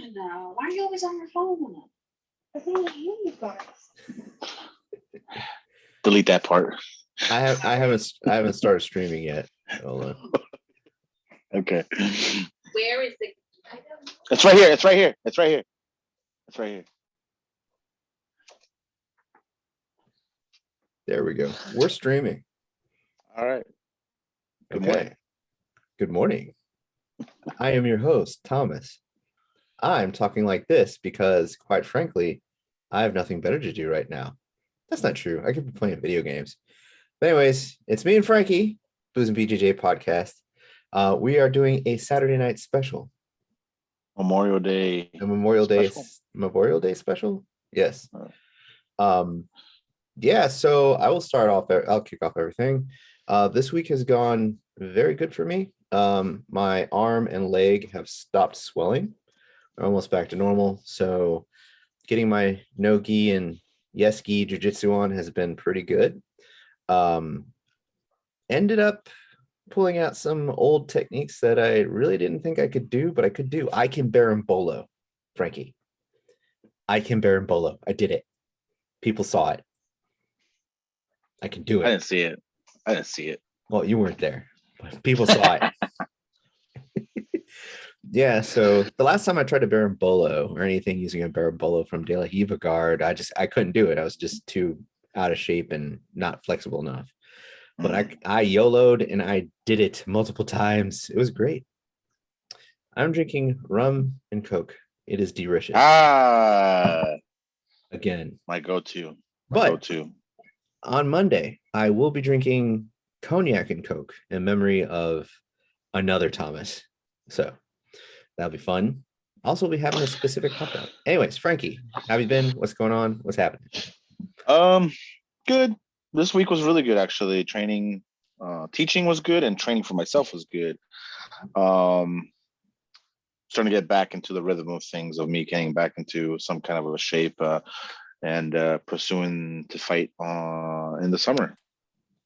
No, why are you always on your phone? I can't hear you guys. Delete that part. I haven't started streaming yet. Hold on. Okay. Where is the? It's right here. It's right here. It's right here. It's right here. There we go. We're streaming. All right. Good Okay. morning. Good morning. I am your host, Thomas. I'm talking like this because, quite frankly, I have nothing better to do right now. That's not true. I could be playing video games. But anyways, it's me and Frankie, Booze and BJJ podcast. We are doing a Saturday night special. Memorial Day. A Memorial special? Day special? Yes. All Yeah, so I will start off there. I'll kick off everything. This week has gone very good for me. My arm and leg have stopped swelling. They're almost back to normal. So getting my no gi and yes gi jiu-jitsu on has been pretty good. Ended up pulling out some old techniques that I really didn't think I could do, but I could do. I can berimbolo, Frankie. I can berimbolo. I did it. People saw it. I can do it. I didn't see it. Well, you weren't there, but people saw it. Yeah, so the last time I tried to berimbolo or anything using a berimbolo from De La Hiva guard, I couldn't do it. I was just too out of shape and not flexible enough. But I YOLO'd and I did it multiple times. It was great. I'm drinking rum and Coke. It is delicious. Again. My go-to. On Monday, I will be drinking cognac and Coke in memory of another Thomas. So that'll be fun. Also, we'll be having a specific pop out. Anyways, Frankie, how have you been? What's going on? What's happening? Good. This week was really good, actually. Training, teaching was good, and training for myself was good. Starting to get back into the rhythm of things, of me getting back into some kind of a shape, and pursuing to fight in the summer.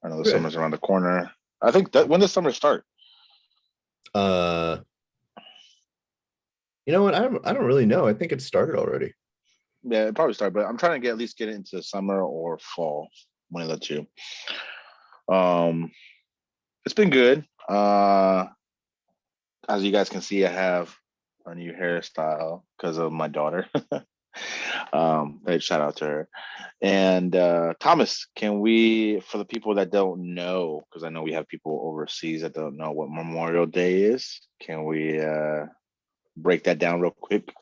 I know the summer's around the corner. I think that when does summer start? You know what? I don't really know. I think it started already. Yeah, it probably started, but I'm trying to at least get it into summer or fall, one of the two. It's been good. As you guys can see, I have a new hairstyle because of my daughter. Shout out to her. And Thomas, can we, for the people that don't know, because I know we have people overseas that don't know what Memorial Day is, can we break that down real quick?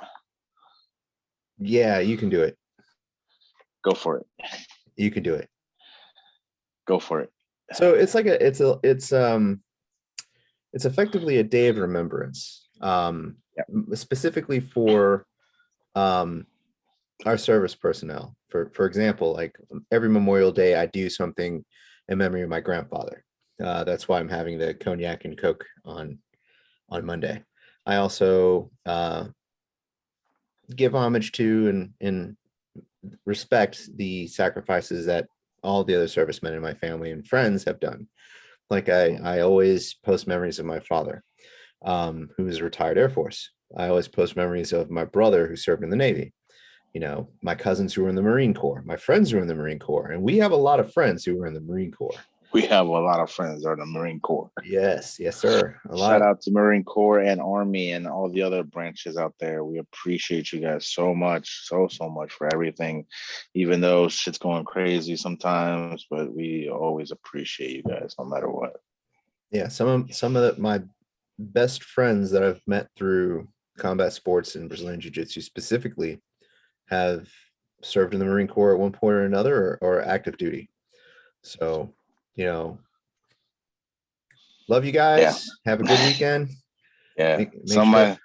Yeah, you can do it. Go for it. You can do it. Go for it. So it's like it's effectively a day of remembrance, specifically for our service personnel. For example, like every Memorial Day, I do something in memory of my grandfather. That's why I'm having the cognac and Coke on Monday. I also give homage to and respect the sacrifices that all the other servicemen in my family and friends have done. Like I always post memories of my father, who is a retired Air Force. I always post memories of my brother who served in the Navy. You know, my cousins who were in the Marine Corps, my friends who were in the Marine Corps, and we have a lot of friends who were in the Marine Corps. We have a lot of friends that are in the Marine Corps. Yes, sir. Shout out to Marine Corps and Army and all the other branches out there. We appreciate you guys so much, so much for everything, even though shit's going crazy sometimes, but we always appreciate you guys no matter what. Yeah, some of my best friends that I've met through combat sports and Brazilian Jiu-Jitsu specifically have served in the Marine Corps at one point or another or active duty. So, you know, love you guys. Yeah. Have a good weekend. Yeah. Some of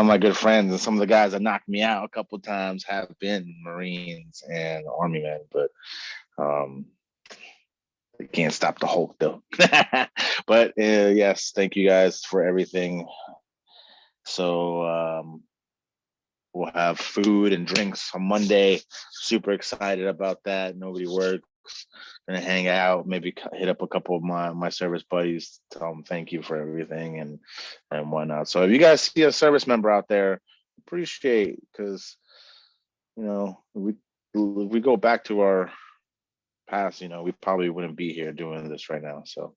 my good friends and some of the guys that knocked me out a couple of times have been Marines and Army men, but they can't stop the Hulk though. But yes, thank you guys for everything. So we'll have food and drinks on Monday. Super excited about that. Nobody works. Gonna hang out, maybe hit up a couple of my service buddies, tell them thank you for everything and whatnot. So if you guys see a service member out there, appreciate, because if we go back to our past, we probably wouldn't be here doing this right now. So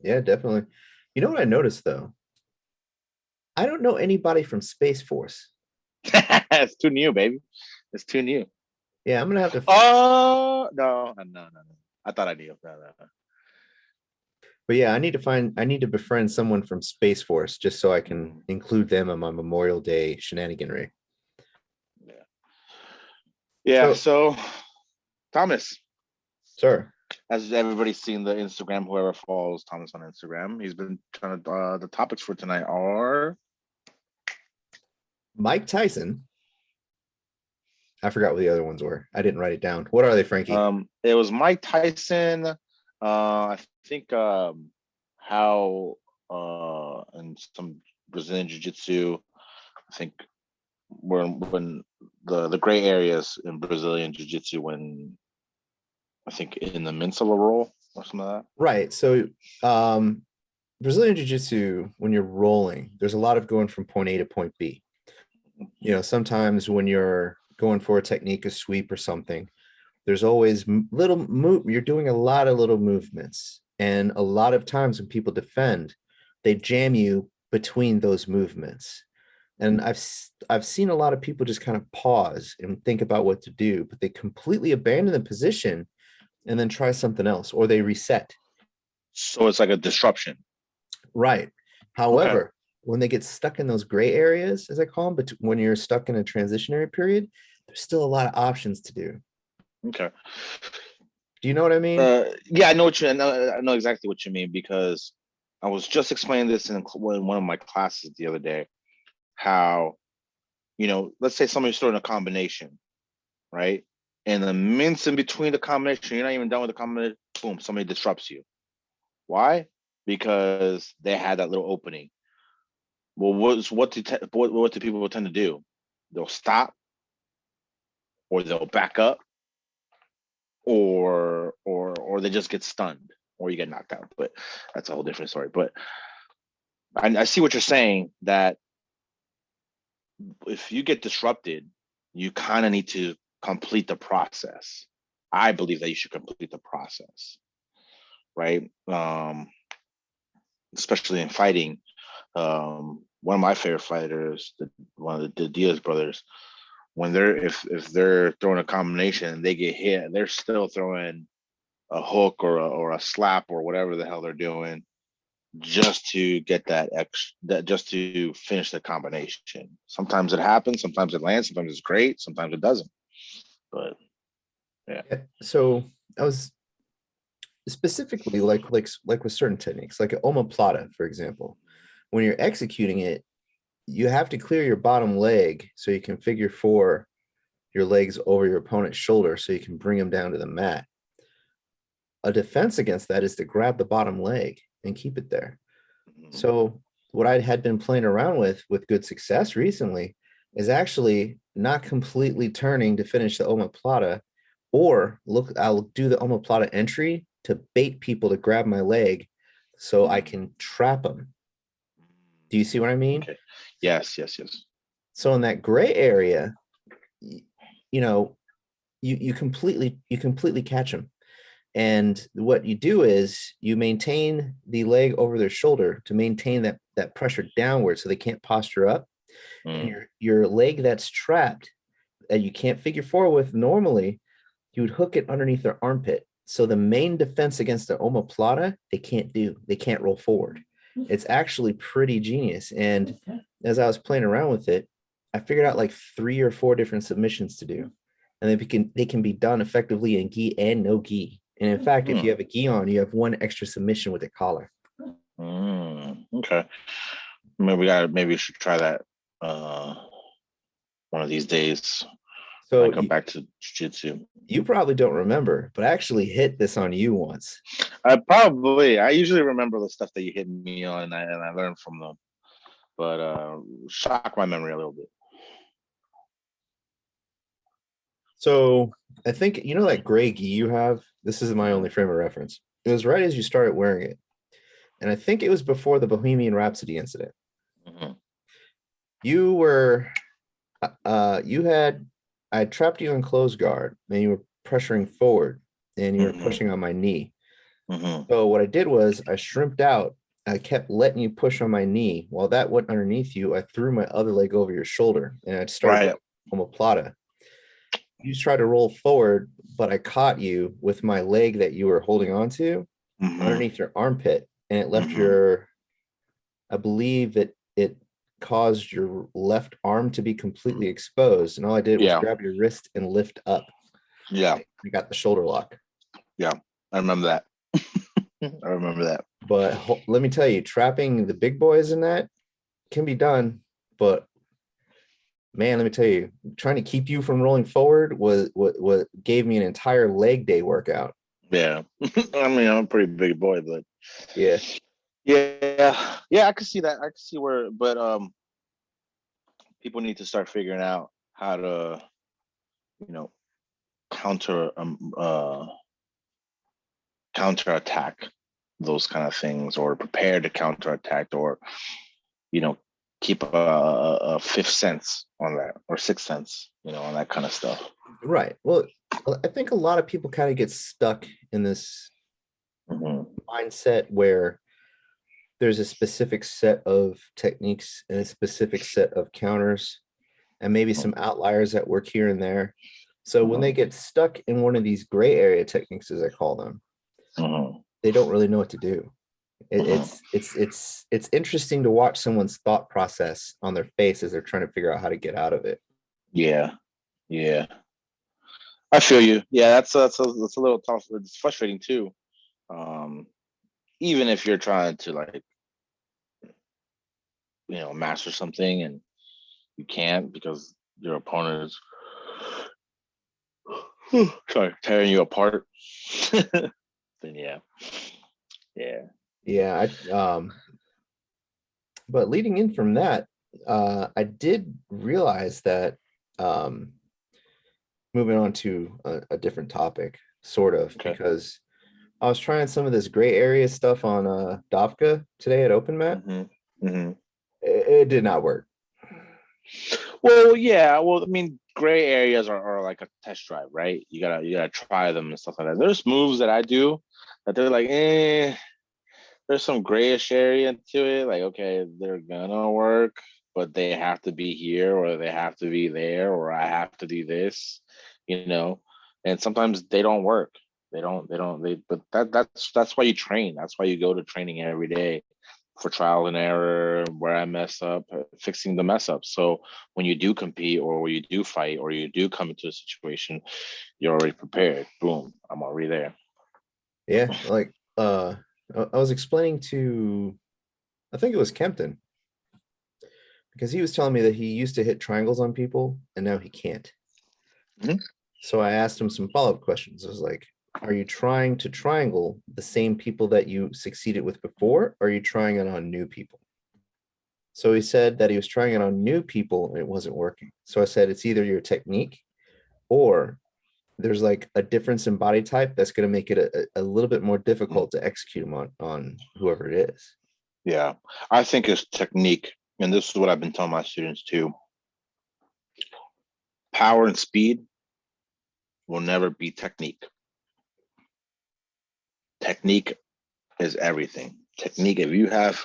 Yeah, definitely. You know what I noticed though? I don't know anybody from Space Force. it's too new, baby. It's too new. Yeah, I'm gonna have to. Oh no. I thought I knew. No. But yeah, I need to befriend someone from Space Force just so I can include them in my Memorial Day shenaniganry. Yeah. So, So Thomas, sir, as everybody's seen the Instagram, whoever follows Thomas on Instagram, he's been trying to. The topics for tonight are Mike Tyson. I forgot what the other ones were. I didn't write it down. What are they, Frankie? It was Mike Tyson. I think how and some Brazilian Jiu-Jitsu. I think when the gray areas in Brazilian Jiu-Jitsu, when I think in the Minsala roll or something like that. Right. So Brazilian Jiu-Jitsu, when you're rolling, there's a lot of going from point A to point B. Sometimes when you're going for a technique, a sweep or something, there's always little move. You're doing a lot of little movements. And a lot of times when people defend, they jam you between those movements. And I've seen a lot of people just kind of pause and think about what to do, but they completely abandon the position and then try something else, or they reset. So it's like a disruption. Right. However, when they get stuck in those gray areas, as I call them, but when you're stuck in a transitionary period, there's still a lot of options to do. Okay. Do you know what I mean? Yeah, I know I know exactly what you mean, because I was just explaining this in one of my classes the other day. How, let's say somebody's throwing a combination, right? And the minutes in between the combination, you're not even done with the combination. Boom, somebody disrupts you. Why? Because they had that little opening. Well, what do people tend to do? They'll stop, or they'll back up, or they just get stunned, or you get knocked out. But that's a whole different story. But I see what you're saying, that if you get disrupted, you kind of need to complete the process. I believe that you should complete the process, right? Especially in fighting. One of my favorite fighters, one of the Diaz brothers, when if they're throwing a combination and they get hit, they're still throwing a hook or a slap or whatever the hell they're doing, just to get just to finish the combination. Sometimes it happens, sometimes it lands, sometimes it's great, sometimes it doesn't. But yeah. So I was specifically like with certain techniques, like an omoplata, for example. When you're executing it, you have to clear your bottom leg so you can figure four your legs over your opponent's shoulder so you can bring them down to the mat. A defense against that is to grab the bottom leg and keep it there. So what I had been playing around with good success recently is actually not completely turning to finish the omoplata, or I'll do the omoplata entry to bait people to grab my leg so I can trap them. Do you see what I mean? Okay. Yes. So in that gray area, you completely catch them. And what you do is you maintain the leg over their shoulder to maintain that pressure downward so they can't posture up. And your leg that's trapped that you can't figure four with normally, you would hook it underneath their armpit. So the main defense against the omoplata, they can't roll forward. It's actually pretty genius. And as I was playing around with it, I figured out like 3 or 4 different submissions to do. And they can be done effectively in gi and no gi. And in fact, if you have a gi on, you have 1 extra submission with a collar. Okay. Maybe we should try that one of these days. So I come back to jiu-jitsu. You probably don't remember, but I actually hit this on you once. I usually remember the stuff that you hit me on, and I learned from them. But shock my memory a little bit. So I think, that gray gi you have, this is my only frame of reference. It was right as you started wearing it. And I think it was before the Bohemian Rhapsody incident. You were, I trapped you in close guard and you were pressuring forward and you were pushing on my knee. So what I did was I shrimped out. I kept letting you push on my knee. While that went underneath you, I threw my other leg over your shoulder and I started Right. omoplata. You tried to roll forward, but I caught you with my leg that you were holding onto underneath your armpit, and it left your, I believe that it caused your left arm to be completely exposed. And all I did was grab your wrist and lift up. Yeah. We got the shoulder lock. Yeah. I remember that. I remember that. But let me tell you, trapping the big boys in that can be done. But man, let me tell you, trying to keep you from rolling forward was what gave me an entire leg day workout. Yeah. I mean, I'm a pretty big boy, but yeah. I could see that. I could see where, but people need to start figuring out how to, counter counterattack those kind of things, or prepare to counterattack, or keep a fifth sense on that, or sixth sense, on that kind of stuff. Right. Well, I think a lot of people kind of get stuck in this mindset where there's a specific set of techniques and a specific set of counters and maybe some outliers that work here and there. So when they get stuck in one of these gray area techniques, as I call them, they don't really know what to do. It's interesting to watch someone's thought process on their face as they're trying to figure out how to get out of it. Yeah. I feel you. Yeah, that's a little tough. It's frustrating too. Even if you're trying to master something and you can't because your opponent is tearing you apart. Then yeah. But leading in from that, I did realize that moving on to a different topic, sort of, because I was trying some of this gray area stuff on Dovka today at Open Mat. It did not work. Well, yeah. Well, I mean, gray areas are like a test drive, right? You gotta try them and stuff like that. There's moves that I do that they're like, there's some grayish area to it. Like, okay, they're gonna work, but they have to be here, or they have to be there, or I have to do this, and sometimes they don't work. But that's why you train. That's why you go to training every day, for trial and error, where I mess up, fixing the mess up. So when you do compete, or when you do fight, or you do come into a situation, you're already prepared. Boom, I'm already there. Yeah, like I was explaining to, I think it was Kempton, because he was telling me that he used to hit triangles on people and now he can't. So I asked him some follow-up questions. I was like, are you trying to triangle the same people that you succeeded with before, or are you trying it on new people? So he said that he was trying it on new people and it wasn't working. So I said, it's either your technique, or there's like a difference in body type that's going to make it a little bit more difficult to execute them on whoever it is. Yeah, I think it's technique. And this is what I've been telling my students too. Power and speed will never be technique. Technique is everything. Technique, if you have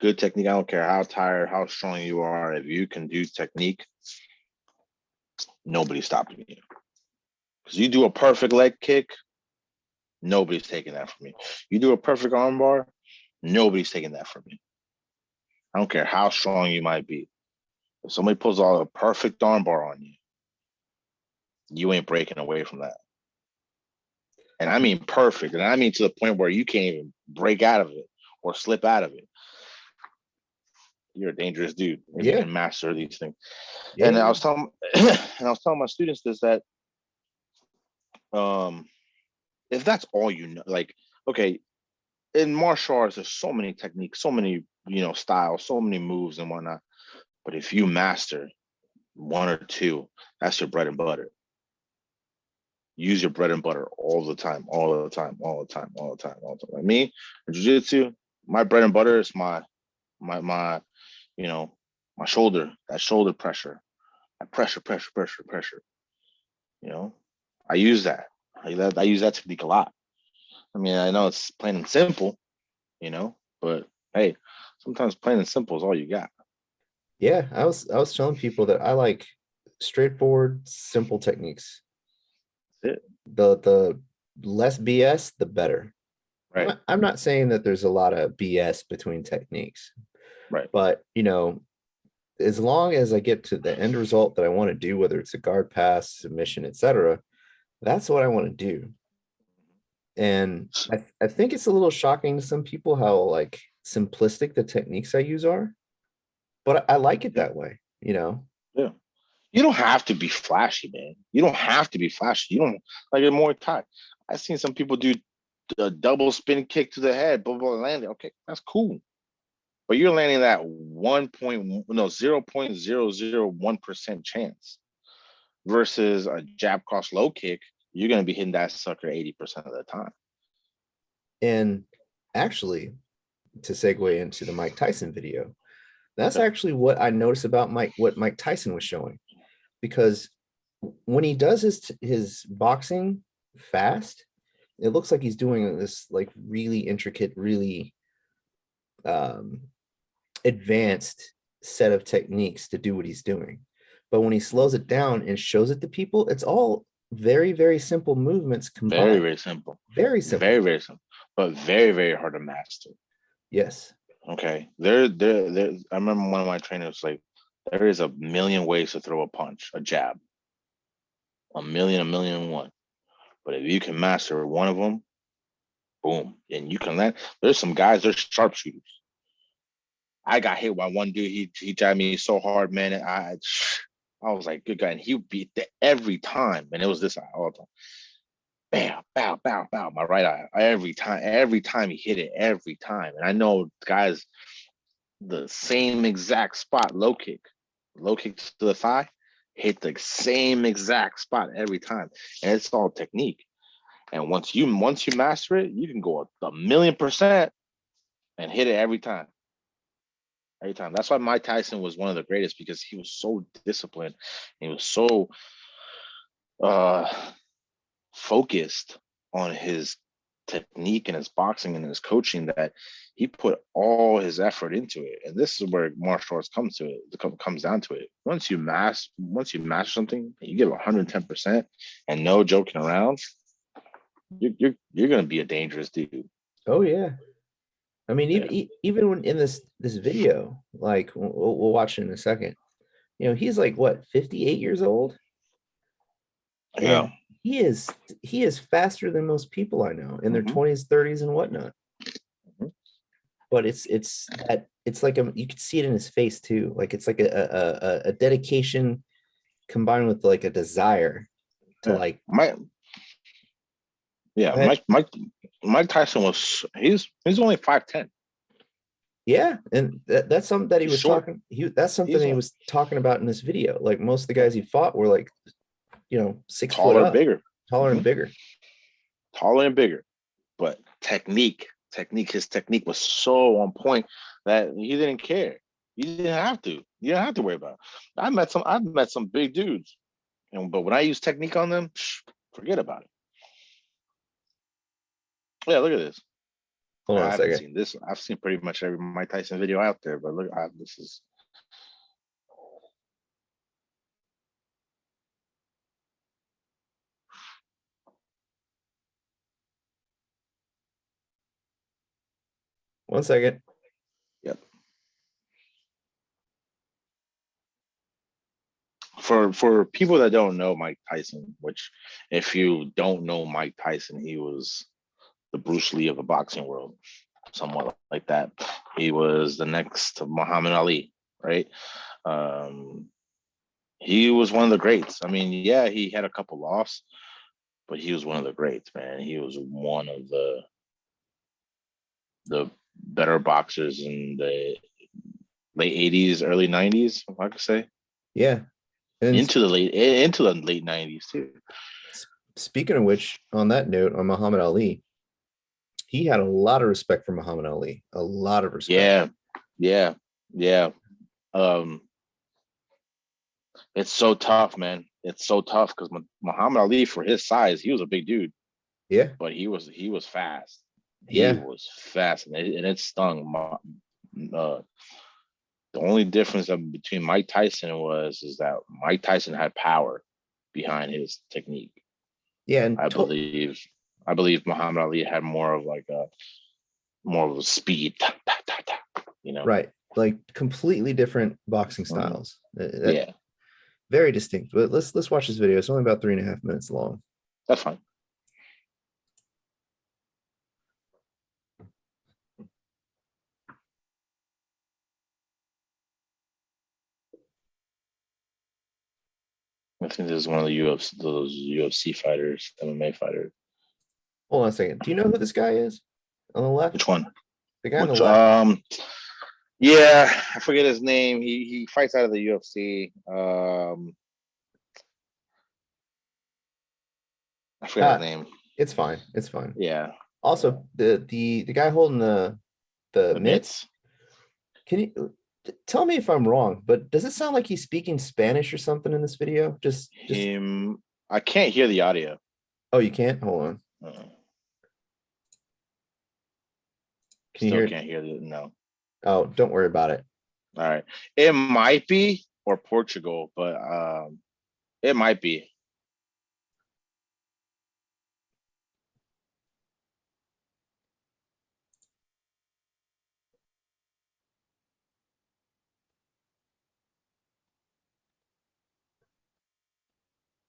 good technique, I don't care how tired, how strong you are, if you can do technique, nobody's stopping you. Because you do a perfect leg kick, nobody's taking that from me. You do a perfect armbar, nobody's taking that from me. I don't care how strong you might be. If somebody pulls out a perfect armbar on you, you ain't breaking away from that. And I mean perfect. And I mean to the point where you can't even break out of it or slip out of it. You're a dangerous dude if you can master these things. And I was telling my students this, that if that's all you know, like, okay, in martial arts, there's so many techniques, so many, styles, so many moves and whatnot. But if you master one or two, that's your bread and butter. Use your bread and butter all the time. Like me, in jiu-jitsu, my bread and butter is my my shoulder, that shoulder pressure, that pressure. You know, I use that. I use that technique a lot. I mean, I know it's plain and simple, you know, but hey, sometimes plain and simple is all you got. Yeah, I was telling people that I like straightforward, simple techniques. That's it. The less BS, the better. Right. I'm not saying that there's a lot of BS between techniques, Right. but you know, as long as I get to the end result that I want to do, whether it's a guard pass, submission, etc., that's what I want to do. And I think it's a little shocking to some people how like simplistic the techniques I use are, but I like it that way, you know. Yeah. You don't have to be flashy, man. You don't have to be flashy. You don't like in Muay Thai. I've seen some people do a double spin kick to the head, blah blah landing. Okay, that's cool. But you're landing that 0.001% chance versus a jab cross low kick. You're gonna be hitting that sucker 80% of the time. And actually, to segue into the Mike Tyson video, that's Yeah. actually what I noticed about what Mike Tyson was showing, because when he does his boxing fast, it looks like he's doing this like really intricate, really advanced set of techniques to do what he's doing. But when he slows it down and shows it to people, it's all very, very simple movements combined. Very, very simple. Very simple. Very, very simple. But very, very hard to master. Yes. Okay. There. I remember one of my trainers like, there is a million ways to throw a punch, a jab. A million and one. But if you can master one of them, boom, and you can land. There's some guys, they're sharpshooters. I got hit by one dude. He jabbed me so hard, man. I was like, good guy, and he beat every time, and it was this eye all the time. Bam, bow, bow, bow, my right eye. Every time he hit it, every time. And I know guys, the same exact spot, low kick to the thigh, hit the same exact spot every time, and it's all technique. And once you master it, you can go a million% and hit it every time. Every time. That's why Mike Tyson was one of the greatest, because he was so disciplined. He was so focused on his technique and his boxing and his coaching that he put all his effort into it. And this is where martial arts comes down to it. Once you master something, you give 110% and no joking around, you're gonna be a dangerous dude. Oh yeah. I mean, even when in this video, like we'll watch it in a second, you know, he's like what, 58 years old? Yeah. And he is faster than most people I know in their 20s, 30s, and whatnot. But it's like you could see it in his face too. Like it's like a dedication combined with like a desire to like Mike Tyson he's only 5'10". Yeah, and that's something that he was short. talking. That's something he was talking about in this video. Like most of the guys he fought were like, you know, 6 foot up, bigger, taller and bigger, taller and bigger. But his technique was so on point that he didn't care. You didn't have to. You didn't have to worry about it. I've met some big dudes, but when I use technique on them, forget about it. Yeah, look at this. Hold on I a haven't second. seen this. I've seen pretty much every Mike Tyson video out there, but look, this is. One second. Yep. For people that don't know Mike Tyson, which if you don't know Mike Tyson, he was the Bruce Lee of the boxing world, somewhat like that. He was the next Muhammad Ali, right? He was one of the greats. I mean, yeah, he had a couple losses, but he was one of the greats, man. He was one of the better boxers in the late 80s, early 90s, if I could say. Yeah. And into the late 90s too. Speaking of which, on that note, on Muhammad Ali, he had a lot of respect for Muhammad Ali. A lot of respect. Yeah. It's so tough, man. It's so tough because Muhammad Ali, for his size, he was a big dude, Yeah, but he was fast. He yeah, was fast, and it stung. Uh, the only difference between Mike Tyson is that Mike Tyson had power behind his technique. yeah, and I believe Muhammad Ali had more of a speed, you know. right, like completely different boxing Mhm. styles. Yeah, Very distinct. But let's watch this video. It's only about 3.5 minutes long. that's fine. I think this is one of the those UFC fighters, MMA fighters. Hold on a second. Do you know who this guy is on the left? Which one? The guy on the Which left. Yeah, I forget his name. He fights out of the UFC. I forget his name. It's fine. It's fine. Yeah. Also, the guy holding the The mitts. mitts. Can you tell me if I'm wrong? But does it sound like he's speaking Spanish or something in this video? Just Him. I can't hear the audio. oh, you can't. Hold on. Can you Still hear it? can't hear the no. Oh, don't worry about it. All right. It might be or Portugal, but it might be.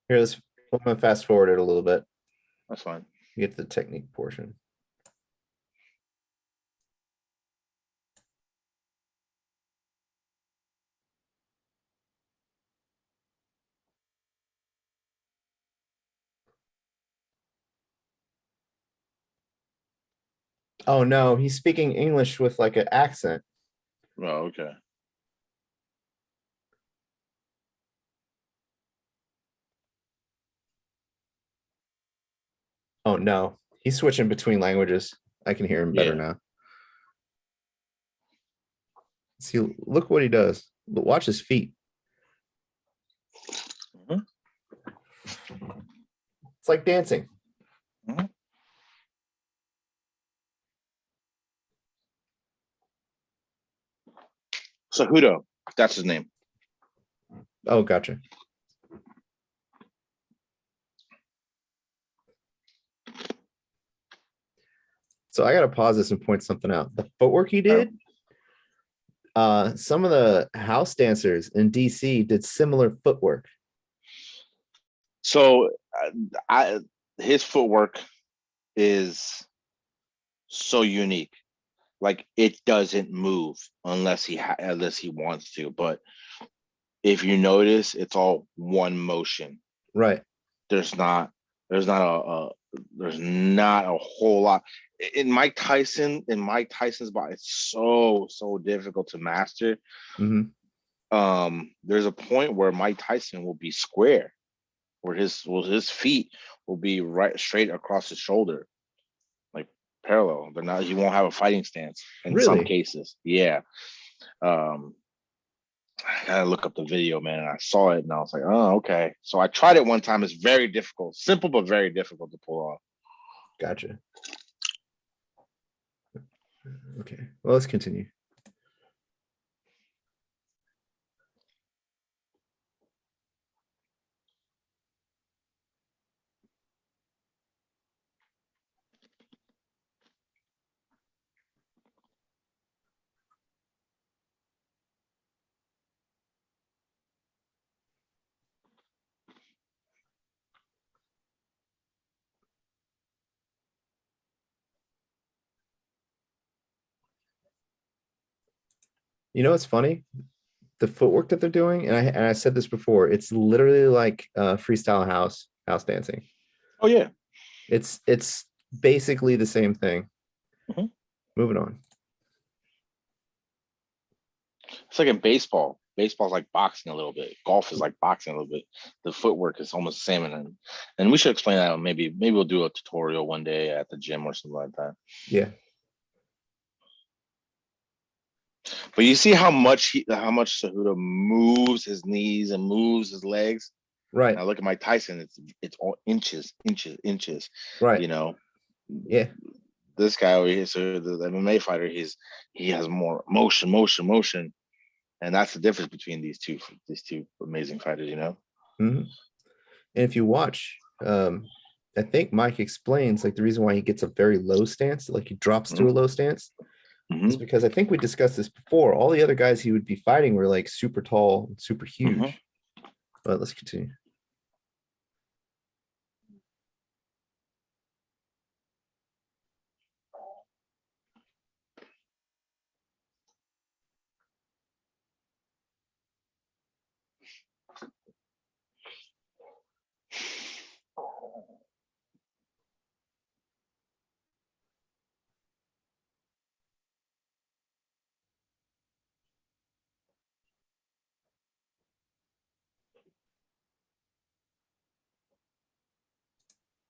Here, I'm gonna fast forward it a little bit. That's fine. Get to the technique portion. Oh no, he's speaking English with like an accent. Oh, okay. Oh no, he's switching between languages. I can hear him better Yeah. now. See, look what he does. Watch his feet. Mhm. It's like dancing. Mhm. Cejudo, that's his name. Oh, gotcha. So I gotta pause this and point something out. The footwork he did, some of the house dancers in DC did similar footwork. So, his footwork is so unique. Like it doesn't move unless unless he wants to. But if you notice, it's all one motion. Right. There's not there's not there's not a whole lot in Mike Tyson's body. It's so difficult to master. Mm-hmm. There's a point where Mike Tyson will be square, where his feet will be right straight across his shoulder, like parallel. But now he won't have a fighting stance in some Really? cases. Yeah. Um, I gotta look up the video, man. And I saw it and I was like, oh, okay. So I tried it one time. It's very difficult, simple but very difficult to pull off. Gotcha. Okay. Well, let's continue. You know what's funny? The footwork that they're doing, and I said this before, it's literally like freestyle house dancing. Oh yeah. It's basically the same thing. Mm-hmm. Moving on. It's like in baseball. Baseball's like boxing a little bit. Golf is like boxing a little bit. The footwork is almost the same, and we should explain that. Maybe we'll do a tutorial one day at the gym or something like that. Yeah. But you see how much Cejudo moves his knees and moves his legs. Right. Now look at Mike Tyson. It's all inches. Right. You know, Yeah. this guy over here, so the MMA fighter, he has more motion, and that's the difference between these two amazing fighters. You know. Mm-hmm. And if you watch, I think Mike explains like the reason why he gets a very low stance, like he drops to a low stance, is because I think we discussed this before. All the other guys he would be fighting were like super tall and super huge. But let's continue.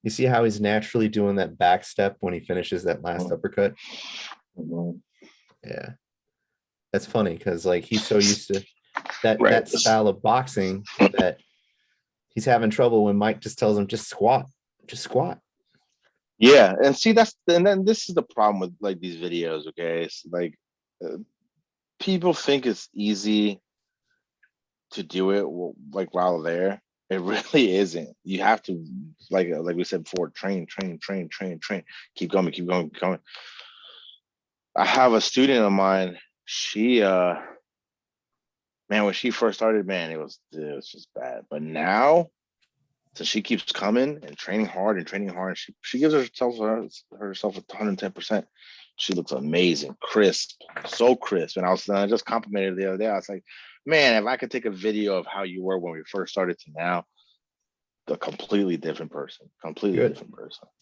You see how he's naturally doing that back step when he finishes that last uppercut? Yeah. That's funny because like he's so used to that style of boxing that he's having trouble when Mike just tells him just squat. Yeah, and see and then this is the problem with like these videos. Okay, it's like people think it's easy to do it like while there. It really isn't. You have to like we said before, train, keep going. I have a student of mine. She man, when she first started, man, it was just bad. But now, so she keeps coming and training hard. She gives herself 110%. She looks amazing, crisp, so crisp. And I just complimented her the other day. I was like, man, if I could take a video of how you were when we first started to now, a completely different person.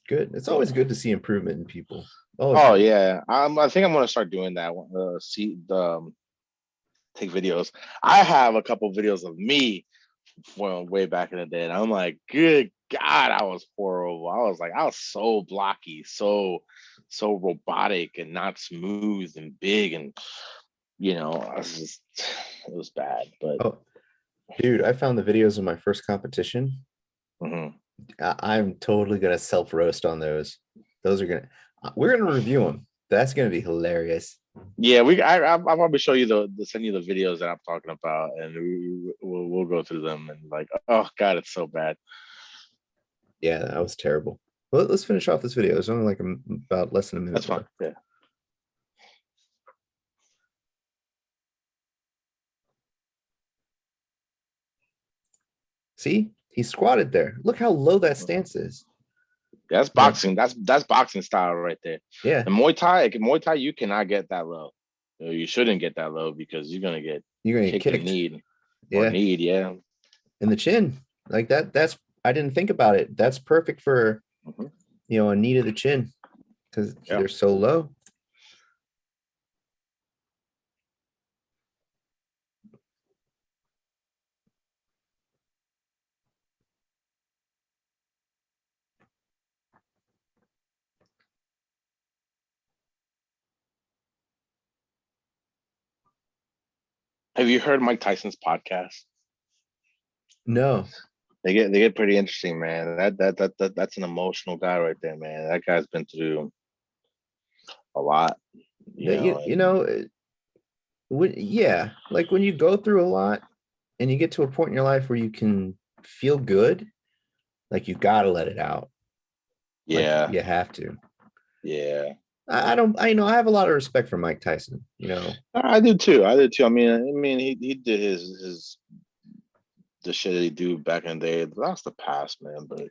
Good. It's always good to see improvement in people. Always yeah. I think I'm gonna start doing that. Take videos. I have a couple videos of me from way back in the day, and I'm like, good God, I was horrible. I was so blocky, so robotic and not smooth and big, and it was bad. But dude, I found the videos of my first competition. I'm totally gonna self roast on those. We're gonna review them. That's gonna be hilarious. Yeah, I'll probably show you send you the videos that I'm talking about, and we'll go through them and like, oh God, it's so bad. Yeah, that was terrible. Well, let's finish off this video. It's only like about less than a minute. That's fine. Yeah. See, he squatted there. Look how low that stance is. That's boxing. That's boxing style right there. Yeah. In Muay Thai, you cannot get that low. You shouldn't get that low because you're gonna get kicked. Knee. Yeah. In the chin, like that. That's I didn't think about it. That's perfect for a knee to the chin because they're so low. Have you heard Mike Tyson's podcast? No. They get pretty interesting, man. That's an emotional guy right there, man. That guy's been through a lot. Like when you go through a lot and you get to a point in your life where you can feel good, like you gotta let it out. Yeah, like you have to. Yeah. I have a lot of respect for Mike Tyson. I do too. I mean, he did his the shit that he do back in the day. That's the past, man. But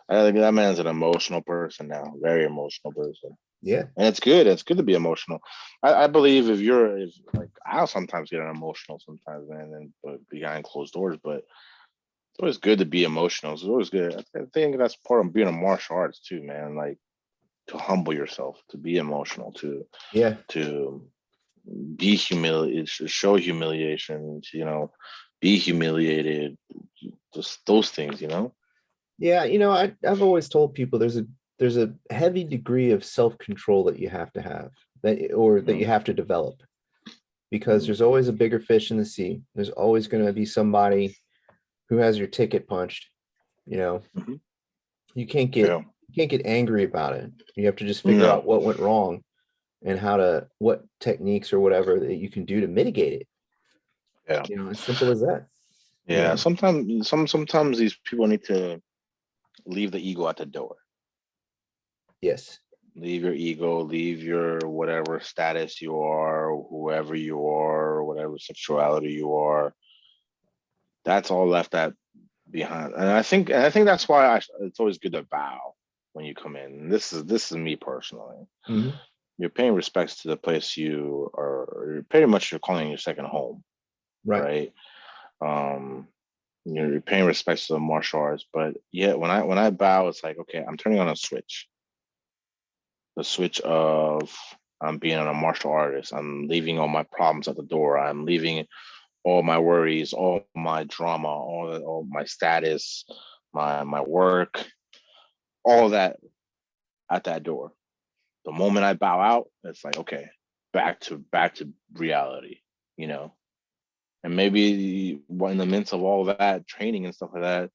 I think that man's an emotional person now, very emotional person. Yeah, and it's good. It's good to be emotional. I believe if like I'll sometimes get emotional sometimes, man, but behind closed doors. But it's always good to be emotional. It's always good. I think that's part of being a martial arts too, man. Like to humble yourself, to be emotional, to be humiliated, show humiliation, be humiliated, just those things, Yeah, I've always told people there's a heavy degree of self-control that you have to have, that you have to develop. because there's always a bigger fish in the sea. There's always going to be somebody who has your ticket punched. You know, Mhm. you can't Yeah. get angry about it. You have to just figure No. out what went wrong and what techniques or whatever that you can do to mitigate it. Yeah. You know, as simple as that. Yeah. Yeah. Sometimes these people need to leave the ego at the door. Yes. Leave your ego, leave your whatever status you are, whoever you are, whatever sexuality you are. That's all left behind. And I think that's why it's always good to bow when you come in. This is me personally. Mhm. You're paying respects to the place you are. You're pretty much you're calling your second home, Right. right? You're paying respects to the martial arts, but yeah, when I bow, it's like, okay, I'm turning on a switch. The switch of I'm being a martial artist. I'm leaving all my problems at the door. I'm leaving all my worries, all my drama, all my status, my work, all that at that door. The moment I bow out, it's like, okay, back to reality, you know. And maybe in the midst of all that training and stuff like that,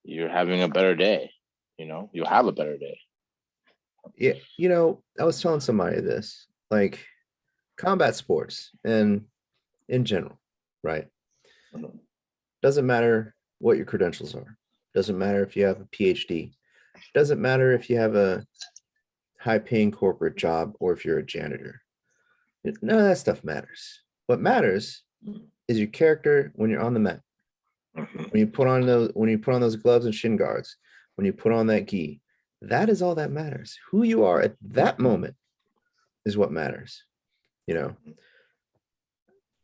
you're having a better day. You know, you'll have a better day. Yeah. You know, I was telling somebody this, like combat sports and in general, right? Mhm. Doesn't matter what your credentials are. Doesn't matter if you have a PhD. Doesn't matter if you have a high paying corporate job or if you're a janitor. None of that stuff matters. What matters is your character when you're on the mat. Mhm. When you put on those gloves and shin guards, when you put on that gi, that is all that matters. Who you are at that moment is what matters. You know,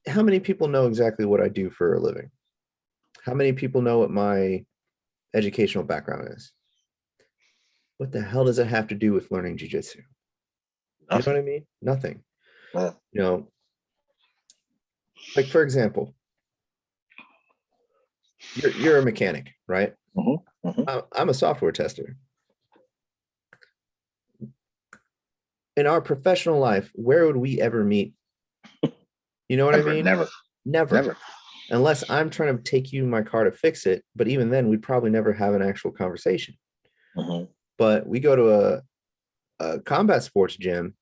how many people know exactly what I do for a living? How many people know what my educational background is? What the hell does it have to do with learning jujitsu? You know what I mean? Nothing. Yeah. You know, like for example, you're a mechanic, right? Mhm. Mhm. I'm a software tester. In our professional life, where would we ever meet? You know what I mean? Never. Never. Unless I'm trying to take you my car to fix it. But even then, we'd probably never have an actual conversation. Mhm. But we go to a combat sports gym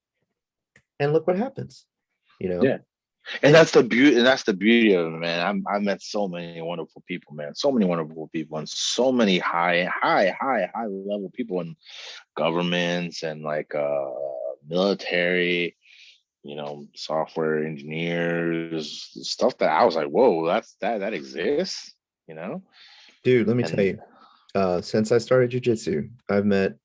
and look what happens. You know? Yeah. And that's the beauty. And that's the beauty of it, man. I met so many wonderful people, man. So many wonderful people, and so many high level people in governments and like military, you know, software engineers, stuff that I was like, whoa, that exists, you know. Dude, let me tell And you, since I started jujitsu, I've met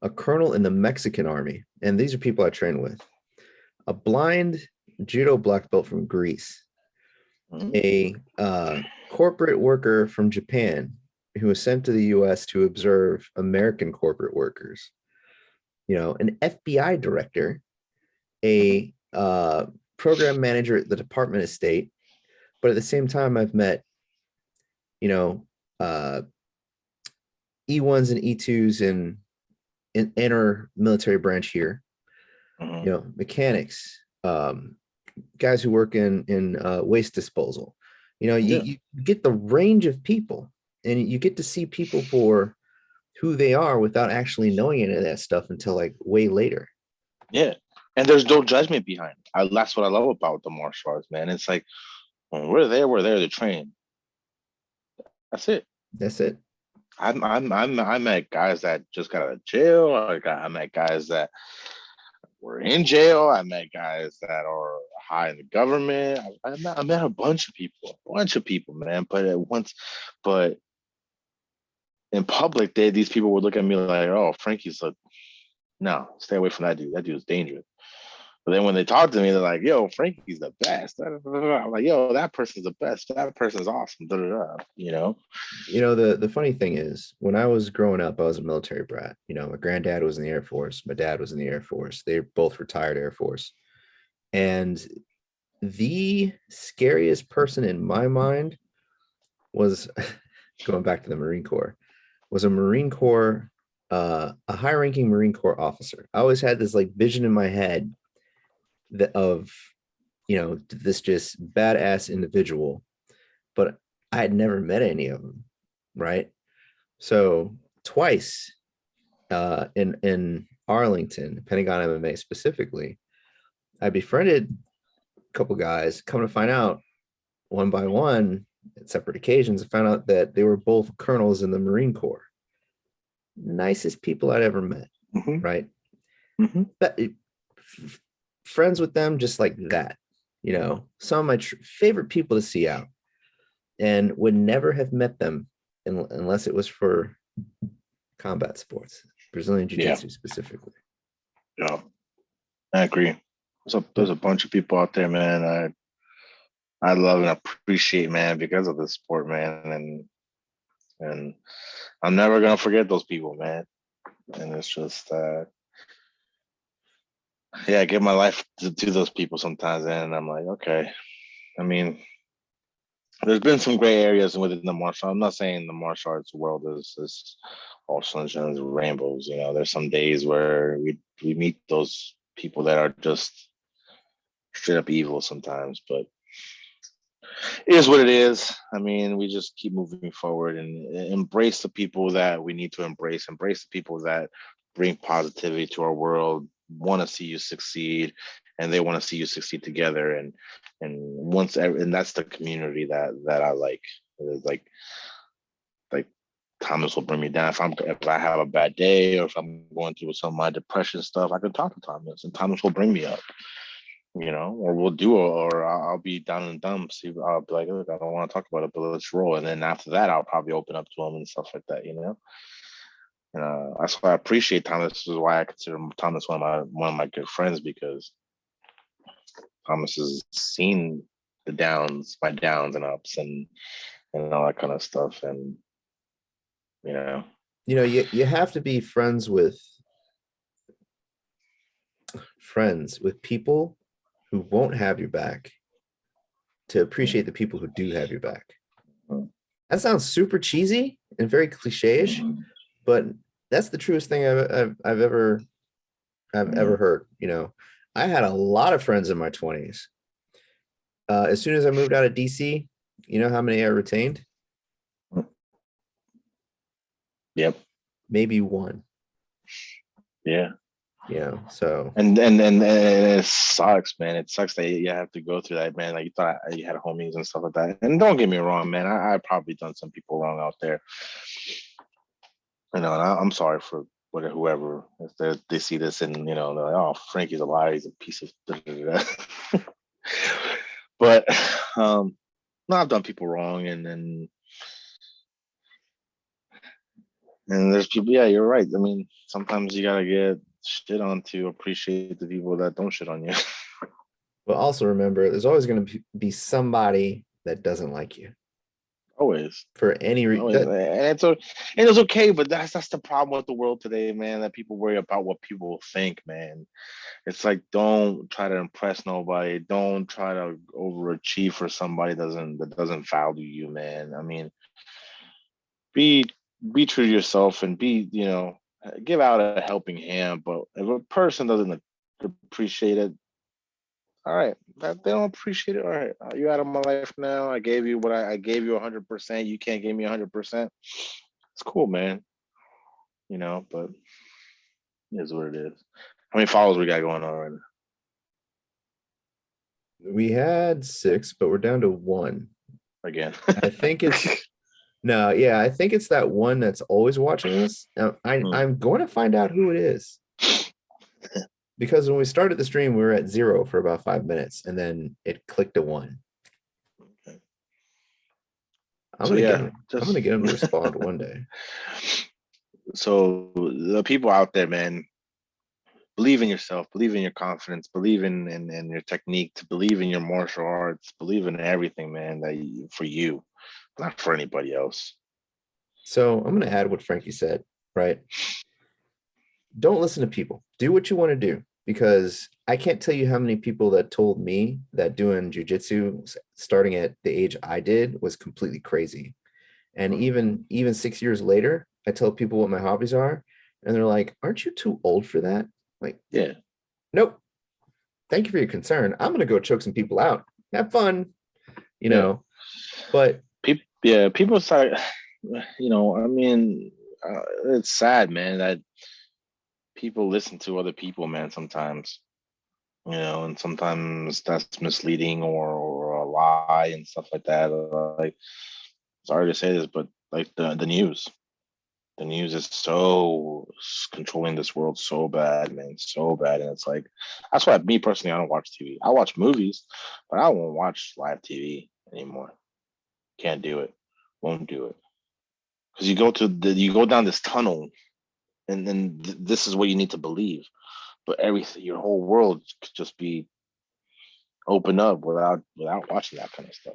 a colonel in the Mexican army, and these are people I train with, a blind judo black belt from Greece, a corporate worker from Japan who was sent to the US to observe American corporate workers, you know, an FBI director, a program manager at the Department of State. But at the same time, I've met, you know, E1s and E2s in our military branch here, you know, mechanics, guys who work in waste disposal. You know, you get the range of people, and you get to see people for who they are without actually knowing any of that stuff until like way later. yeah, and there's no judgment behind it. That's what I love about the martial arts, man. It's like when we're there to train. That's it. That's it. I met guys that just got out of jail. I met guys that were in jail. I met guys that are high in the government. I met a bunch of people, man. But at once, but in public, these people would look at me like, "Oh, Frankie's like, no, stay away from that dude. That dude's dangerous." But then when they talk to me, they're like, "Yo, Frankie's the best." I'm like, "Yo, that person's the best. That person's awesome." You know. You know, the funny thing is, when I was growing up, I was a military brat. You know, my granddad was in the Air Force. My dad was in the Air Force. They're both retired Air Force. And the scariest person in my mind was going back to the Marine Corps, was a Marine Corps, a high-ranking Marine Corps officer. I always had this like vision in my head of this just badass individual, but I had never met any of them, right? So twice in Arlington, Pentagon MMA specifically, I befriended a couple guys. Come to find out, one by one, at separate occasions, I found out that they were both colonels in the Marine Corps. Nicest people I'd ever met, right? But friends with them just like that. Some of my favorite people to see out, and would never have met them unless it was for combat sports, Brazilian Jiu-Jitsu specifically. Yeah, I agree. There's a bunch of people out there, man. I love and appreciate, man, because of this sport, man, and I'm never gonna forget those people, man. And it's just, I give my life to those people sometimes, and I'm like, okay. I mean, there's been some gray areas within the martial. I'm not saying the martial arts world is all sunshine and rainbows. There's some days where we meet those people that are just straight up evil sometimes, but it is what it is. I mean, we just keep moving forward and embrace the people that we need to embrace the people that bring positivity to our world, want to see you succeed, and they want to see you succeed together. And that's the community that I like. It's like Thomas will bring me down. If I have a bad day, or if I'm going through some of my depression stuff, I can talk to Thomas, and Thomas will bring me up. Or we'll do it, or I'll be down in the dumps. I'll be like, look, I don't want to talk about it, but let's roll. And then after that, I'll probably open up to him and stuff like that, that's why I appreciate Thomas. This is why I consider Thomas one of my good friends, because Thomas has seen my downs and ups and all that kind of stuff. And, you have to be friends with people who won't have your back to appreciate the people who do have your back. That sounds super cheesy and very cliche-ish, but that's the truest thing I've ever heard. I had a lot of friends in my 20s. As soon as I moved out of DC, you know how many I retained? Yep. Maybe one. Yeah. So and it sucks, man. It sucks that you have to go through that, man. Like, you thought you had homies and stuff like that. And don't get me wrong, man. I've probably done some people wrong out there. And I'm sorry for whoever, if they see this and they're like, oh, Frankie's a liar, he's a piece of but no, I've done people wrong, and there's people. Yeah, you're right. I mean, sometimes you gotta get shit on to appreciate the people that don't shit on you. But also remember, there's always going to be somebody that doesn't like you. Always. For any reason. And it's okay, but that's the problem with the world today, man, that people worry about what people think, man. It's like, don't try to impress nobody. Don't try to overachieve for somebody that doesn't value you, man. I mean, be true to yourself and give out a helping hand. But if a person doesn't appreciate it, all right, they don't appreciate it. All right, you're out of my life now. I gave you what I gave you 100%. You can't give me 100%. It's cool, man. But it is what it is. How many followers we got going on right now? We had 6, but we're down to 1 again. I think it's no, yeah, I think it's that one that's always watching us. I'm going to find out who it is. Because when we started the stream, we were at 0 for about 5 minutes, and then it clicked to 1. Okay. I'm gonna get him to respond one day. So the people out there, man, believe in yourself, believe in your confidence, believe in your technique, to believe in your martial arts, believe in everything, man, for you, not for anybody else. So I'm going to add what Frankie said, right? Don't listen to people. Do what you want to do, because I can't tell you how many people that told me that doing jiu-jitsu starting at the age I did was completely crazy. And even 6 years later, I tell people what my hobbies are, and they're like, aren't you too old for that? Like, yeah. Nope. thank you for your concern. I'm gonna go choke some people out. Have fun, you Yeah. know. But People start, I mean, it's sad, man, that people listen to other people, man, sometimes, and sometimes that's misleading or a lie and stuff like that. Like, sorry to say this, but like the news is so controlling this world so bad, man, so bad. And it's like, that's why me personally, I don't watch TV. I watch movies, but I won't watch live TV anymore. Can't do it. Won't do it. Because you go down this tunnel, and then this is what you need to believe. But everything, your whole world could just be opened up without watching that kind of stuff.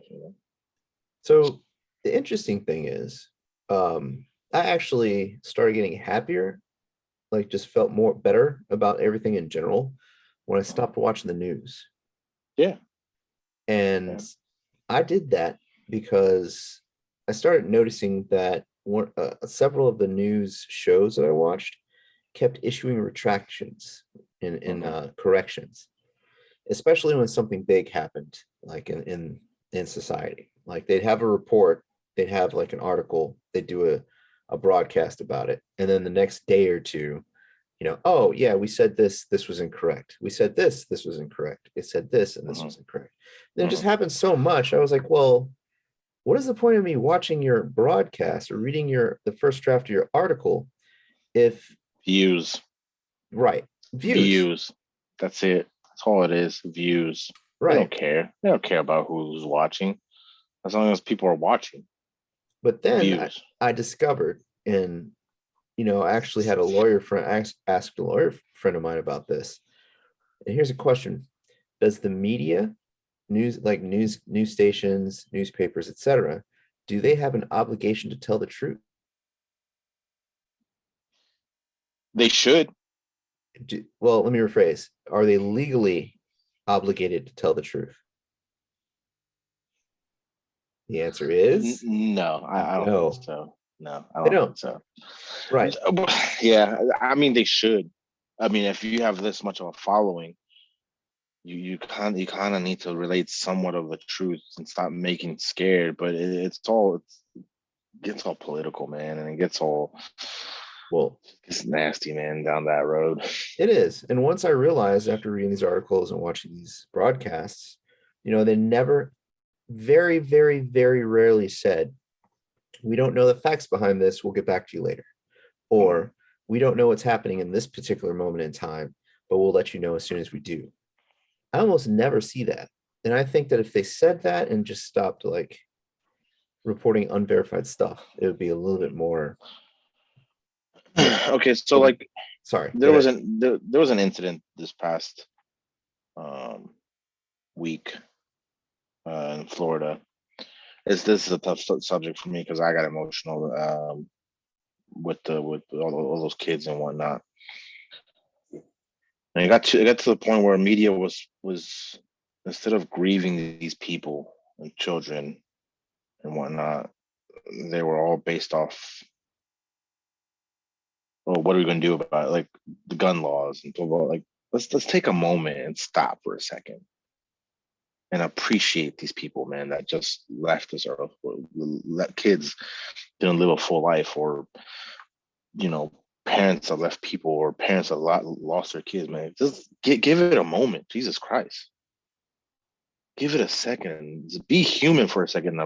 so the interesting thing is, I actually started getting happier, like just felt more better about everything in general when I stopped watching the news. Yeah. And Yeah. I did that because I started noticing that several of the news shows that I watched kept issuing retractions in corrections, especially when something big happened, like in society. Like they'd have a report, they'd have like an article, they'd do a broadcast about it, and then the next day or two, oh yeah, we said this was incorrect. We said this was incorrect. It said this and this was incorrect. And it just happened so much. I was like, well, what is the point of me watching your broadcast or reading the first draft of your article if Views. right Views. That's it. That's all it is. Views. They right don't care. They don't care about who's watching, as long as people are watching. But then Views. I discovered, and I actually had a lawyer friend asked a lawyer friend of mine about this. And here's a question: does the media, news stations, newspapers, etc., do they have an obligation to tell the truth? They should. Well, let me rephrase: are they legally obligated to tell the truth? The answer is No. I don't no. think so. No, I They don't don't. think so. Right. Yeah, I mean they should. I mean, if you have this much of a following, you kind of need to relate somewhat of the truth and stop making scared. But it gets all political, man, and it gets all Well, it's nasty, man, down that road. it is. And once I realized after reading these articles and watching these broadcasts, they never, very, very, very rarely said, we don't know the facts behind this. We'll get back to you later. Or we don't know what's happening in this particular moment in time, but we'll let you know as soon as we do. I almost never see that. And I think that if they said that and just stopped like reporting unverified stuff, it would be a little bit more. Okay, so like, sorry, there was an incident this past week in Florida. This is a tough subject for me because I got emotional with all those kids and whatnot. And it got to the point where media was instead of grieving these people and children and whatnot, they were all based off, well, what are we going to do about it? Like the gun laws and blah, blah, like let's take a moment and stop for a second and appreciate these people, man, that just left this earth. Let kids didn't live a full life, or parents that left people, or parents that lost their kids, man. Just give it a moment. Jesus Christ. Give it a second. Just be human for a second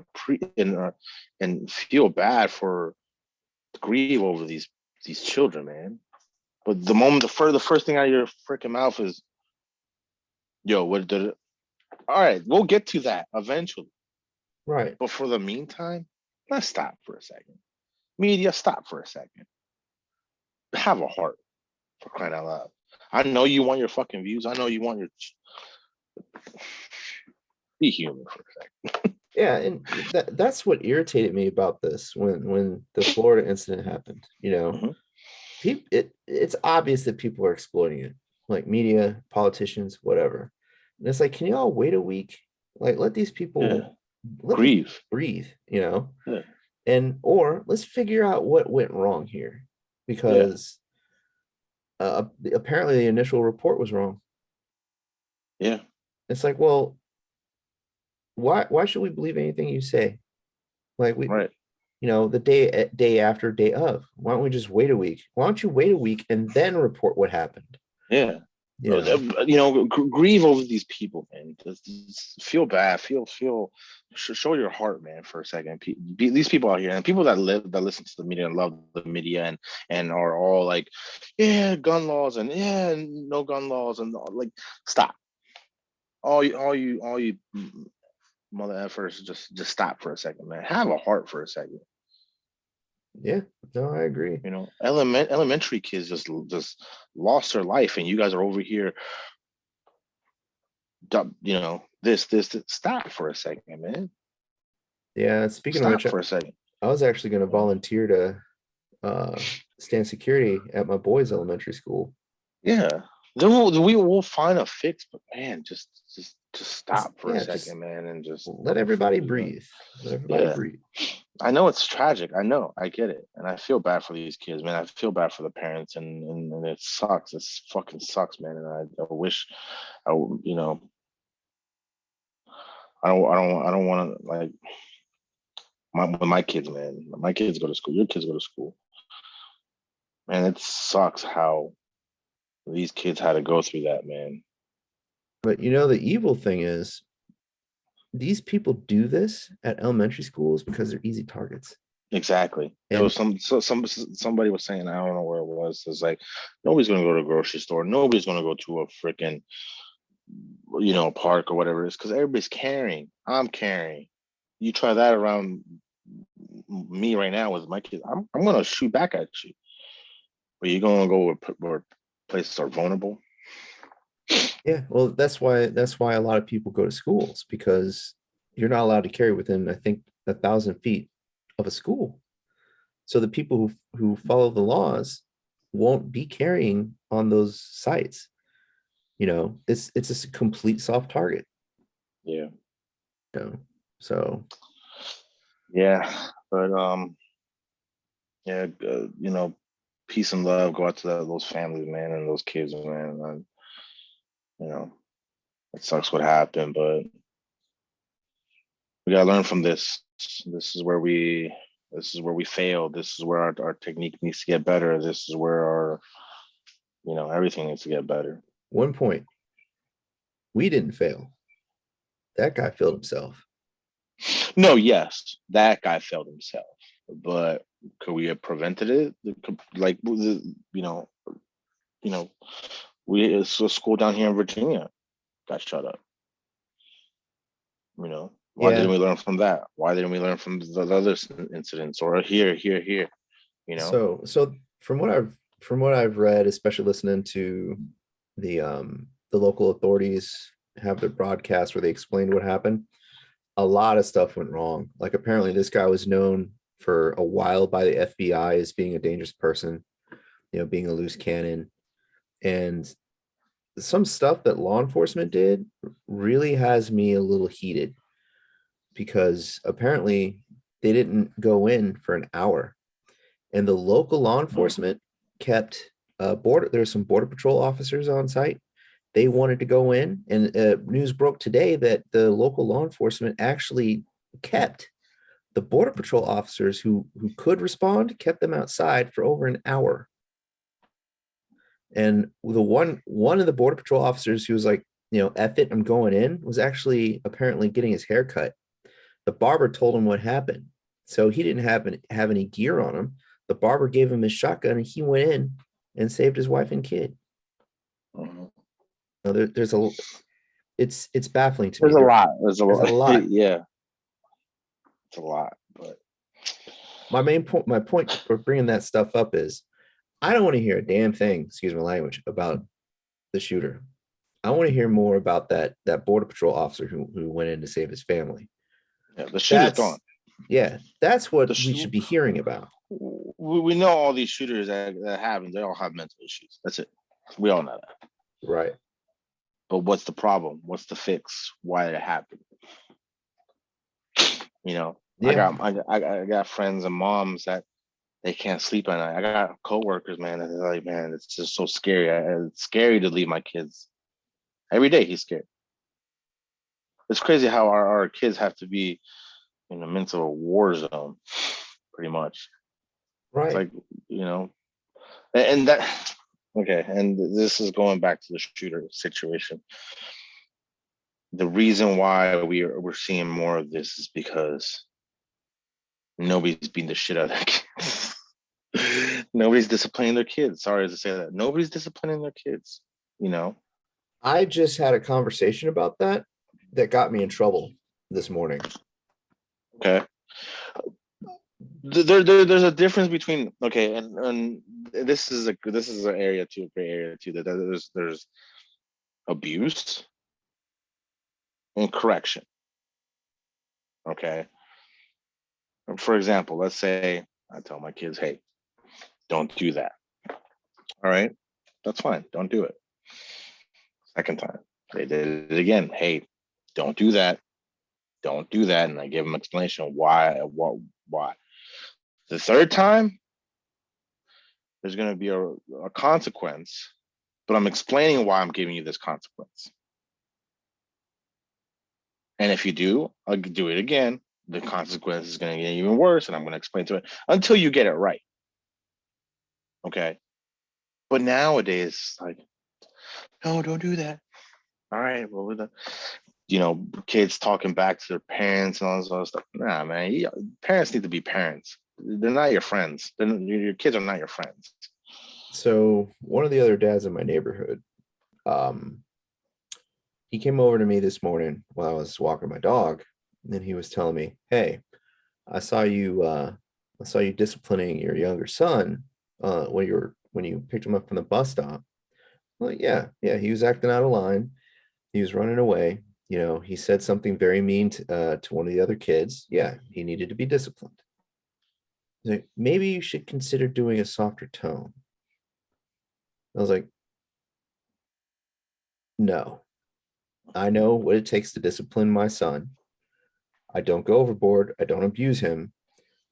and feel bad for grieve over these children, man. But the first thing out of your freaking mouth is, yo, what did it? All right, we'll get to that eventually. Right. But for the meantime, let's stop for a second. Media, stop for a second. Have a heart, for crying out loud. I know you want your fucking views. I know you want your. Be human for a second. Yeah, and that's what irritated me about this when the Florida incident happened. It's obvious that people are exploiting it, like media, politicians, whatever. And it's like, can you all wait a week? Like, let these people breathe, Yeah. Or let's figure out what went wrong here, because apparently the initial report was wrong. Yeah. It's like, well, why should we believe anything you say? Like Right. the day after, day of. Why don't we just wait a week? Why don't you wait a week and then report what happened? Yeah. You know, Grieve over these people, man. Just feel bad. Show your heart, man, for a second. These people out here, and people that listen to the media and love the media, and are all like, yeah, gun laws, and yeah, no gun laws, and like, stop. All you mother effers, just stop for a second, man. Have a heart for a second. yeah, no, I agree. Elementary kids just lost their life, and you guys are over here. This. Stop for a second, man. Yeah, speaking of Stop which, for a second. I was actually going to volunteer to stand security at my boys' elementary school. Yeah, then we'll find a fix, but man, just stop for a second, man, and just let everybody breathe. Let everybody breathe. I know it's tragic. I know. I get it, and I feel bad for these kids, man. I feel bad for the parents, and it sucks. It fucking sucks, man. And I wish, I I don't want to like my kids, man. My kids go to school. Your kids go to school, man. It sucks how these kids had to go through that, man. But the evil thing is, these people do this at elementary schools because they're easy targets. Exactly. There was somebody was saying, I don't know where it was. It's like, nobody's gonna go to a grocery store. Nobody's gonna go to a freaking park or whatever it is, because everybody's carrying. I'm carrying. You try that around me right now with my kids, I'm gonna shoot back at you. But you're gonna go where places are vulnerable. Yeah, well, that's why a lot of people go to schools, because you're not allowed to carry within, I think, 1,000 feet of a school. So the people who follow the laws won't be carrying on those sites. It's a complete soft target. Yeah. So. Yeah, but yeah, peace and love go out to those families, man, and those kids, man. And, it sucks what happened, but we gotta learn from this. This is where we failed. This is where our technique needs to get better. This is where our everything needs to get better. One point, we didn't fail. That guy failed himself. No, yes, that guy failed himself, but could we have prevented it? Like, we so school down here in Virginia got shut up. Why didn't we learn from that? Why didn't we learn from the other incidents, or here? So from what I've read, especially listening to the local authorities have their broadcast where they explained what happened, a lot of stuff went wrong. Like, apparently this guy was known for a while by the FBI as being a dangerous person, being a loose cannon. And some stuff that law enforcement did really has me a little heated, because apparently they didn't go in for an hour, and the local law enforcement kept there's some border patrol officers on site. They wanted to go in, and news broke today that the local law enforcement actually kept the border patrol officers who could respond, kept them outside for over an hour. And the one of the border patrol officers who was like, F it, I'm going in, was actually apparently getting his hair cut. The barber told him what happened, so he didn't have any gear on him. The barber gave him his shotgun, and he went in and saved his wife and kid. Mm-hmm. It's baffling to me. There's a lot. Yeah, it's a lot. But my point for bringing that stuff up is, I don't want to hear a damn thing, excuse my language, about the shooter. I want to hear more about that border patrol officer who went in to save his family. Yeah, the shooter's gone. Yeah, that's what we should be hearing about. We know all these shooters that happen, they all have mental issues. That's it. We all know that. Right. But what's the problem? What's the fix? Why did it happen? Yeah. I got friends and moms that they can't sleep at night. I got coworkers, man, and they're like, man, it's just so scary. It's scary to leave my kids Every day he's scared. It's crazy how our kids have to be in the midst of a war zone, pretty much. Right. It's like, and that, okay, and this is going back to the shooter situation. The reason why we're seeing more of this is because nobody's beating the shit out of their kids. Nobody's disciplining their kids. Sorry to say that. Nobody's disciplining their kids, I just had a conversation about that got me in trouble this morning. Okay. There's a difference between, okay, and this is an area too, a gray area too, that there's abuse and correction. Okay. For example, let's say I tell my kids, hey, don't do that. All right, that's fine. Don't do it. Second time, they did it again. Hey, don't do that. Don't do that. And I give them explanation why. The third time, there's going to be a consequence, but I'm explaining why I'm giving you this consequence. And if you do, I'll do it again. The consequence is going to get even worse, and I'm going to explain to it until you get it right. Okay. But nowadays, like, no, don't do that. All right, well, with the, kids talking back to their parents and all this other stuff. Nah, man, parents need to be parents. They're not your friends. Your kids are not your friends. So one of the other dads in my neighborhood, he came over to me this morning while I was walking my dog, and he was telling me, "Hey, I saw you disciplining your younger son when you picked him up from the bus stop." Well, yeah, he was acting out of line. He was running away. He said something very mean to one of the other kids. Yeah, he needed to be disciplined. He's like, maybe you should consider doing a softer tone. I was like, no, I know what it takes to discipline my son. I don't go overboard. I don't abuse him.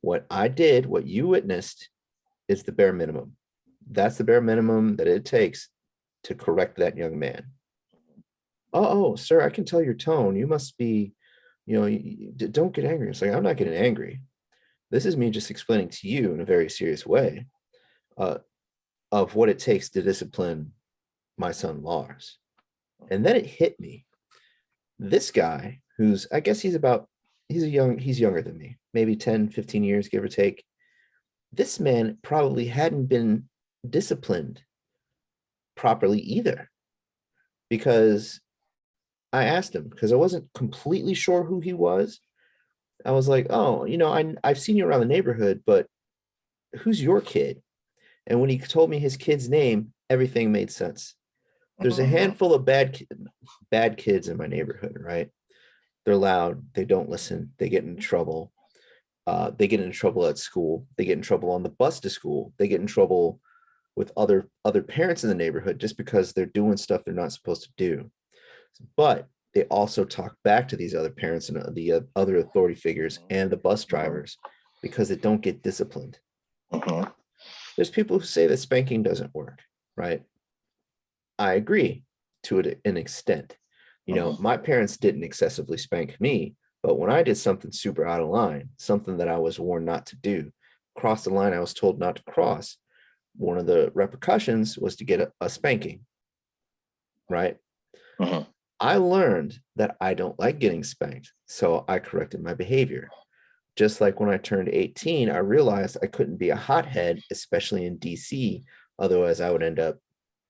What I did, what you witnessed, is the bare minimum. That's the bare minimum that it takes to correct that young man. Oh, sir, I can tell your tone. You must be, don't get angry. It's like, I'm not getting angry. This is me just explaining to you in a very serious way of what it takes to discipline my son, Lars. And then it hit me. This guy, who's, I guess he's younger than me, maybe 10, 15 years, give or take. This man probably hadn't been disciplined properly either, because I asked him, because I wasn't completely sure who he was. I was like, oh, I've seen you around the neighborhood, but who's your kid? And when he told me his kid's name, everything made sense. There's a handful of bad kids in my neighborhood, right? They're loud. They don't listen. They get in trouble. They get in trouble at school. They get in trouble on the bus to school. They get in trouble with other parents in the neighborhood just because they're doing stuff they're not supposed to do. But they also talk back to these other parents and the other authority figures and the bus drivers because they don't get disciplined. There's people who say that spanking doesn't work, right? I agree to an extent. My parents didn't excessively spank me, but when I did something super out of line, something that I was warned not to do, cross the line I was told not to cross, one of the repercussions was to get a spanking, right? I learned that I don't like getting spanked, so I corrected my behavior. Just like when I turned 18, I realized I couldn't be a hothead, especially in DC, otherwise I would end up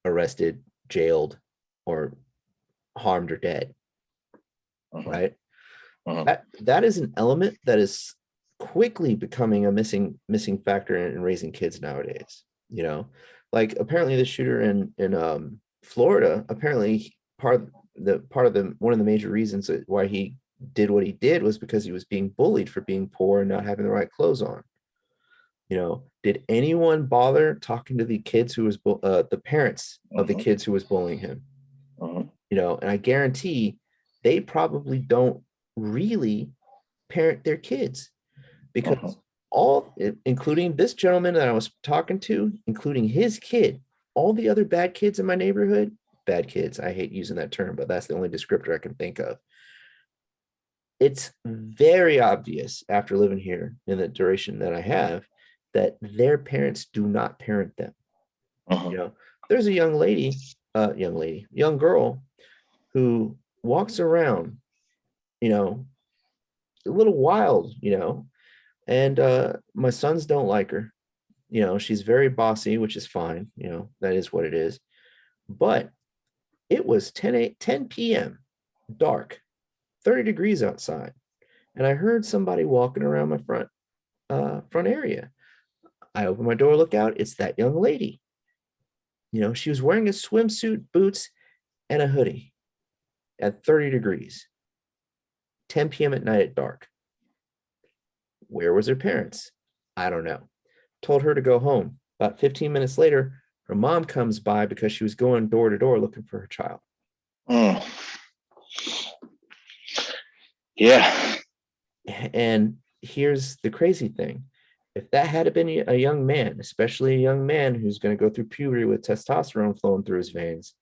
arrested, jailed, or harmed or dead, right? That is an element that is quickly becoming a missing factor in raising kids nowadays. Like apparently the shooter in Florida, apparently one of the major reasons why he did what he did was because he was being bullied for being poor and not having the right clothes on. Did anyone bother talking to the kids the parents of the kids who was bullying him? And I guarantee they probably don't really parent their kids, because all, including this gentleman that I was talking to, including his kid, all the other bad kids in my neighborhood, bad kids. I hate using that term, but that's the only descriptor I can think of. It's very obvious after living here in the duration that I have that their parents do not parent them. Uh-huh. You know, there's a young girl who walks around, you know, a little wild, you know, and my sons don't like her. You know, she's very bossy, which is fine. You know, that is what it is. But it was 10 p.m., dark, 30 degrees outside. And I heard somebody walking around my front area. I open my door, look out. It's that young lady. You know, she was wearing a swimsuit, boots, and a hoodie at 30 degrees, 10 p.m. at night at dark. Where was her parents? I don't know. Told her to go home. About 15 minutes later, her mom comes by because she was going door to door looking for her child. Mm. Yeah. And here's the crazy thing. If that had been a young man, especially a young man who's going to go through puberty with testosterone flowing through his veins,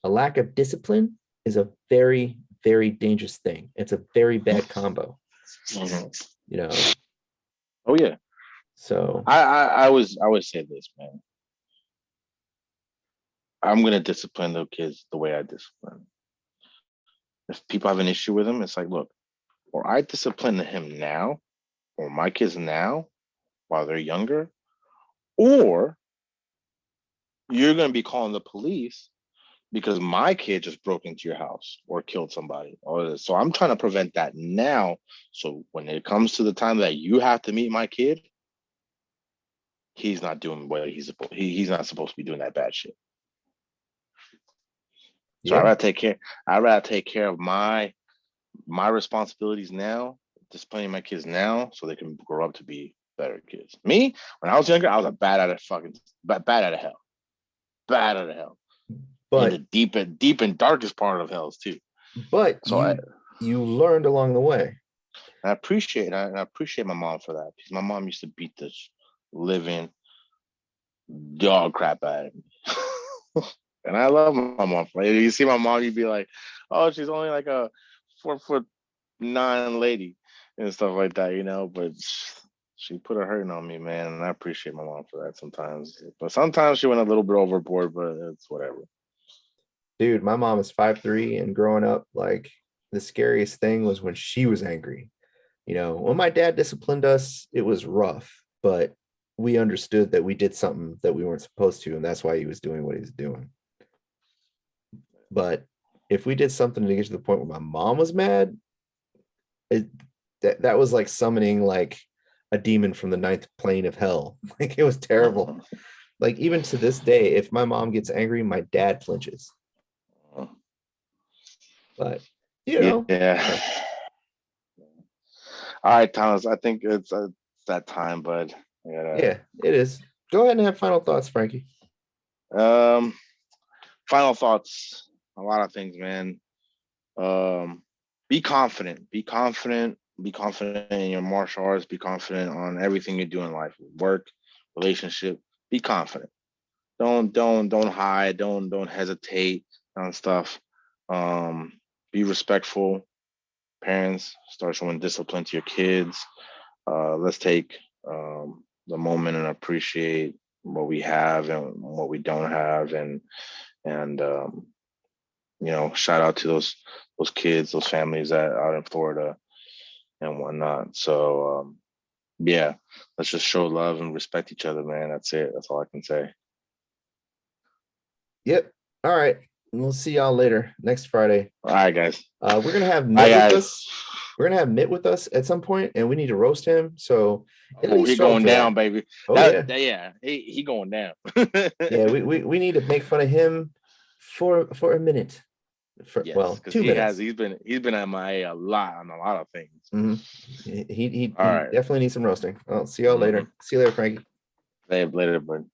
a lack of discipline is a very, very dangerous thing. It's a very bad combo. Mm-hmm. You know. Oh yeah. So I always say this, man. I'm gonna discipline the kids the way I discipline. If people have an issue with them, it's like, look, or I discipline him now, or my kids now, while they're younger, or you're gonna be calling the police because my kid just broke into your house or killed somebody. So I'm trying to prevent that now. So when it comes to the time that you have to meet my kid, he's not doing what he's supposed. He's not supposed to be doing that bad shit. So yeah. I'd rather take care of my responsibilities now, disciplining my kids now, so they can grow up to be better kids. Me, when I was younger, I was bad out of hell. In But the deep and darkest part of hell too. So you learned along the way. I appreciate my mom for that, because my mom used to beat this living dog crap out of me. And I love my mom. You see my mom, you'd be like, oh, she's only like a 4'9" lady and stuff like that, you know. But she put a hurting on me, man, and I appreciate my mom for that sometimes. But sometimes she went a little bit overboard, but it's whatever. Dude, my mom is 5'3", and growing up, like, the scariest thing was when she was angry. You know, when my dad disciplined us, it was rough, but we understood that we did something that we weren't supposed to, and that's why he was doing what he was doing. But if we did something to get to the point where my mom was mad, that was like summoning like a demon from the ninth plane of hell. Like, it was terrible. Like, even to this day, if my mom gets angry, my dad flinches. But you know, yeah. All right, Thomas. I think it's that time, bud. Yeah, it is. Go ahead and have final thoughts, Frankie. Final thoughts. A lot of things, man. Be confident. Be confident. Be confident in your martial arts. Be confident on everything you do in life, work, relationship. Be confident. Don't hide. Don't hesitate on stuff. Be respectful. Parents, start showing discipline to your kids. Let's take the moment and appreciate what we have and what we don't have, and you know, shout out to those kids, those families that out in Florida and whatnot. So yeah, let's just show love and respect each other, man. That's it. That's all I can say. Yep. All right. We'll see y'all later next Friday. All right, guys. We're gonna have Mitt with us. We're gonna have Mitt with us at some point, and we need to roast him. So he's going down, baby. Oh yeah. He going down. Yeah, we need to make fun of him for a minute. Yes, well, 2 minutes. He's been at my a lot on a lot of things. Mm-hmm. He definitely needs some roasting. I'll see y'all later. See you later, Frankie. Later, bud.